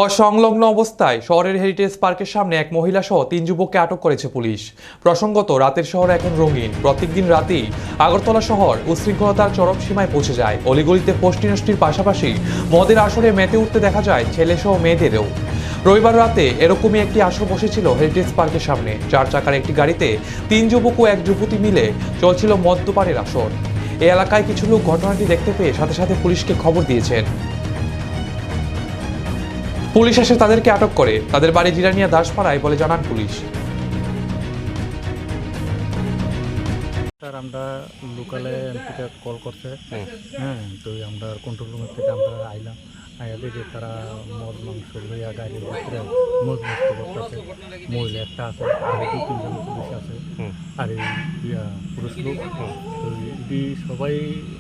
অসংলগ্ন অবস্থায় শহরের হেরিটেজ পার্কের সামনে এক মহিলা সহ 3 যুবককে আটক করেছে পুলিশ। প্রসঙ্গত, রাতের শহর এখন রঙিন। প্রত্যেকদিন রাতেই আগরতলা শহর উশৃঙ্খলতার চরম সীমায় পৌঁছে যায়। অলিগলিতে পোস্টি নষ্টির পাশাপাশি মদের আসরে মেতে উঠতে দেখা যায় ছেলে সহ মেয়েদেরও। রবিবার রাতে এরকমই একটি আসর বসেছিল হেরিটেজ পার্কের সামনে। 4 চাকার একটি গাড়িতে 3 যুবক ও 1 যুবতী মিলে চলছিল মদ্যপানের আসর। এই এলাকায় কিছু লোক ঘটনাটি দেখতে পেয়ে সাথে সাথে পুলিশকে খবর দিয়েছেন। পুলিশ এসে তাদেরকে আটক করে। তাদের বাড়ি জিরানিয়া দাসপাড়ায় বলে জানান পুলিশ। স্যার, আমরা লোকালে এমপিকে কল করছে। তো আমরা কন্ট্রোল রুমের থেকে আমরা আইলাম। আইয়া দেখি তারা মদ মাংস লইয়া গাড়ির ভিতরে মদ মুক্ত করতেছে। মহিলা একটা আছে, আর 2-3 জন পুলিশ আছে, আর এই পুরুষ লোক। তো এটি সবাই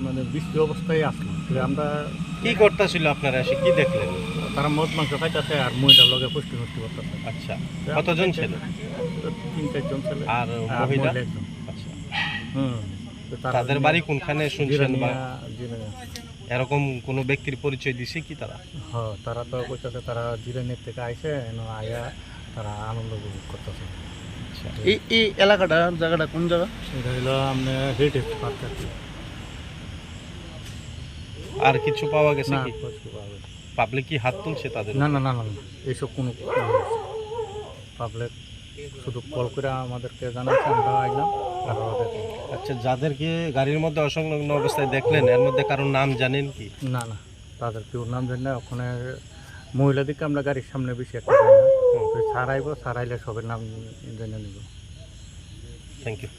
মানে বৃষ্টি অবস্থায় আসলো। আমরা কি করতেছিল, আপনারা এসে কি দেখলেন? তারা মদ মাংস খাইতেছে আর মহিলার লগে পুষ্টি নষ্টি করতেছে। আচ্ছা, কতজন ছিল? 3-4 জন ছিল, আর মহিলা একজন। আচ্ছা, তো তাদের বাড়ি কোনখানে শুনছেন? বা জিরানিয়া। এরকম কোনো ব্যক্তির পরিচয় দিছে কি তারা? হ্যাঁ, তারা তো কইতেছে তারা জিরানির থেকে আইসে আয়া তারা আনন্দ উপভোগ করতেছে। আচ্ছা, এই জায়গাটা কোন জায়গা? এটা হলো আপনার হেরিটেজ পার্ক আর কি। আর কিছু পাওয়া গেছে না, কি? কিছু পাওয়া গেছে। পাবলিক কি হাত তুলছে তাদের? না, এইসব কোনো পাবলিক শুধু কল করে আমাদেরকে জানাচ্ছে, আমরা আইলাম আর ওদের। আচ্ছা, যাদেরকে গাড়ির মধ্যে অসংলগ্ন অবস্থায় দেখলেন এর মধ্যে কারোর নাম জানেন কি? না, তাদের কেউ নাম জানি না। ওখানে মহিলাদেরকে আমরা গাড়ির সামনে বেশি একটা যাই না। ছাড়াইব, ছাড়াইলে সবের নাম জেনে নিব। Thank you.